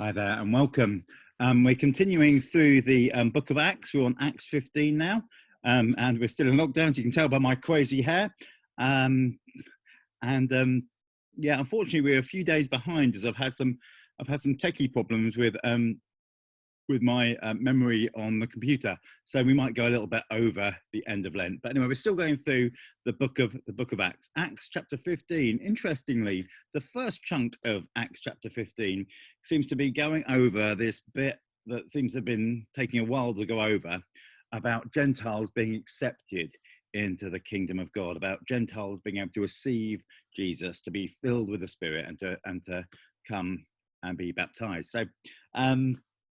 Hi there and welcome. We're continuing through the book of Acts. We're on Acts 15 now, and we're still in lockdown, as you can tell by my crazy hair. Yeah, unfortunately, we're a few days behind as I've had some techie problems with my memory on the computer, so we might go a little bit over the end of Lent. But anyway, we're still going through the book of Acts. Acts chapter 15. Interestingly, the first chunk of Acts chapter 15 seems to be going over this bit that seems to have been taking a while to go over, about Gentiles being accepted into the kingdom of God, about Gentiles being able to receive Jesus, to be filled with the Spirit, and to come and be baptized. So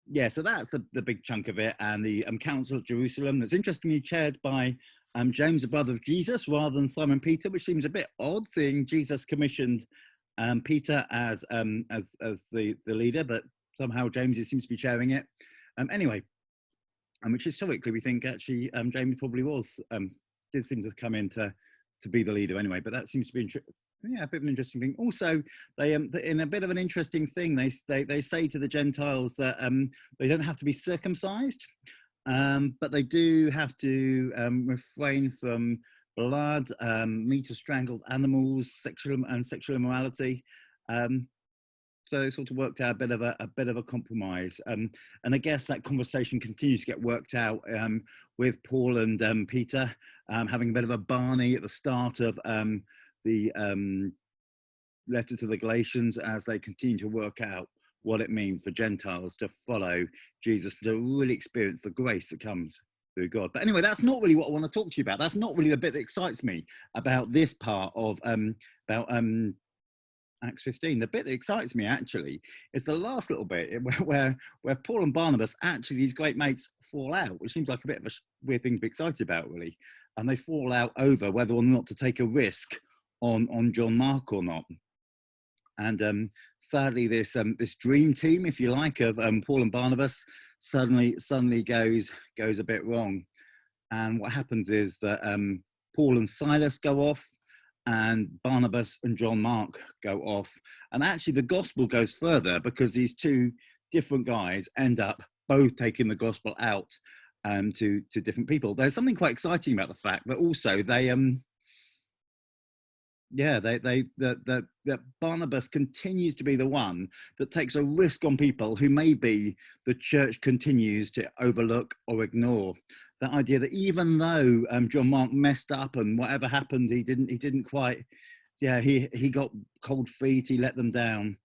yeah, so that's the big chunk of it, and the Council of Jerusalem that's interestingly chaired by James, the brother of Jesus, rather than Simon Peter, which seems a bit odd, seeing Jesus commissioned Peter as the leader, but somehow James seems to be chairing it. Anyway, which historically we think actually James probably did seem to come in to be the leader anyway, but that seems to be a bit of an interesting thing. Also, they in a bit of an interesting thing, they say to the Gentiles that they don't have to be circumcised, but they do have to refrain from blood, meat of strangled animals, sexual immorality. So it sort of worked out a bit of a compromise, and I guess that conversation continues to get worked out with Paul and Peter having a bit of a Barney at the start of the letter to the Galatians, as they continue to work out what it means for Gentiles to follow Jesus, to really experience the grace that comes through God. But anyway, that's not really what I want to talk to you about. That's not really the bit that excites me about this part of Acts 15. The bit that excites me actually is the last little bit where Paul and Barnabas, actually these great mates, fall out, which seems like a bit of a weird thing to be excited about, really. And they fall out over whether or not to take a risk on John Mark or not. And sadly, this dream team, if you like, of Paul and Barnabas suddenly goes a bit wrong. And what happens is that Paul and Silas go off, and Barnabas and John Mark go off. And actually the gospel goes further, because these two different guys end up both taking the gospel out to different people. There's something quite exciting about the fact that also that Barnabas continues to be the one that takes a risk on people who maybe the church continues to overlook or ignore. That idea that even though John Mark messed up and whatever happened, he didn't quite, he got cold feet, he let them down,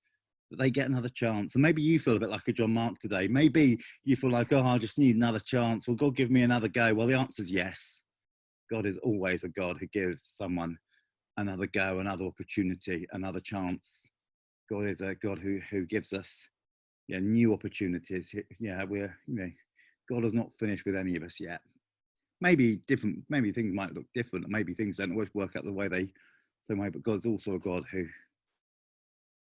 that they get another chance. And maybe you feel a bit like a John Mark today. Maybe you feel like, oh, I just need another chance. Will God give me another go? Well, the answer is yes. God is always a God who gives someone another go, another opportunity, another chance. God is a God who gives us new opportunities. God is not finished with any of us yet. Maybe things might look different, maybe things don't always work out the way but God's also a God who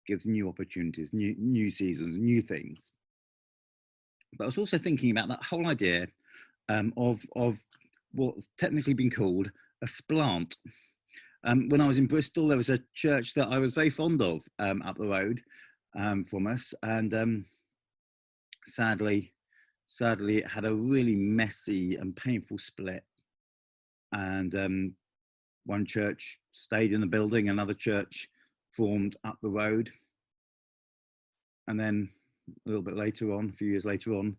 gives new opportunities, new seasons, new things. But I was also thinking about that whole idea of what's technically been called a splant. When I was in Bristol, there was a church that I was very fond of up the road from us, and sadly it had a really messy and painful split. And one church stayed in the building, another church formed up the road. And then a little bit later on, a few years later on,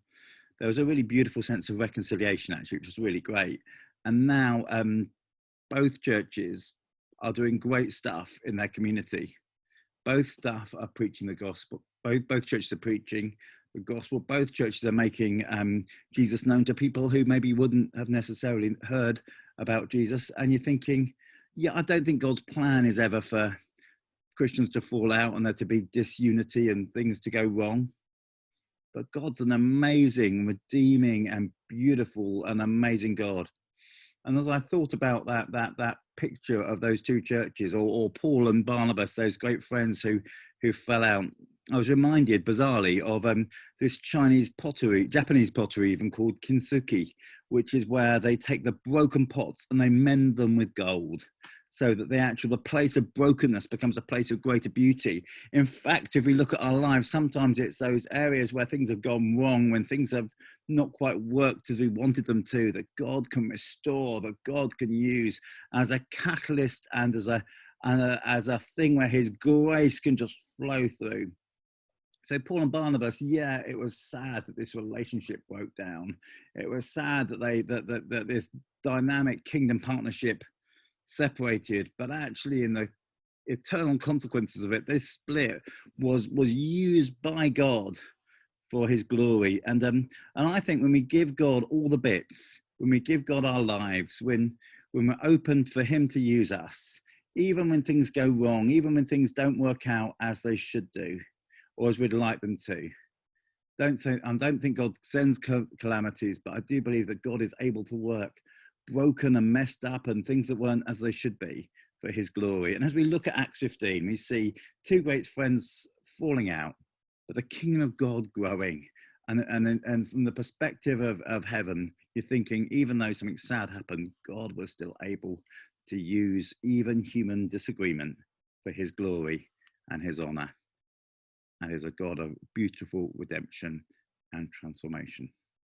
there was a really beautiful sense of reconciliation, actually, which was really great. And now both churches are doing great stuff in their community. Both staff are preaching the gospel. Both churches are preaching the gospel. Both churches are making Jesus known to people who maybe wouldn't have necessarily heard about Jesus. And you're thinking, I don't think God's plan is ever for Christians to fall out and there to be disunity and things to go wrong. But God's an amazing, redeeming and beautiful and amazing God. And as I thought about that picture of those two churches, or Paul and Barnabas, those great friends who fell out, I was reminded bizarrely of this Japanese pottery even, called kintsugi, which is where they take the broken pots and they mend them with gold. so that the place of brokenness becomes a place of greater beauty. In fact, if we look at our lives, sometimes it's those areas where things have gone wrong, when things have not quite worked as we wanted them to, that God can restore, that God can use as a catalyst and as a thing where his grace can just flow through. So Paul and Barnabas, yeah, it was sad that this relationship broke down. It was sad that this dynamic kingdom partnership separated, but actually in the eternal consequences of it, this split was used by God for his glory. And I think when we give God all the bits, when we give God our lives, when we're open for him to use us, even when things go wrong, even when things don't work out as they should do, or as we'd like them to. I don't think God sends calamities, but I do believe that God is able to work broken and messed up and things that weren't as they should be for his glory. And as we look at Acts 15, we see two great friends falling out, but the kingdom of God growing. And from the perspective of heaven, you're thinking, even though something sad happened, God was still able to use even human disagreement for his glory and his honor, and is a God of beautiful redemption and transformation.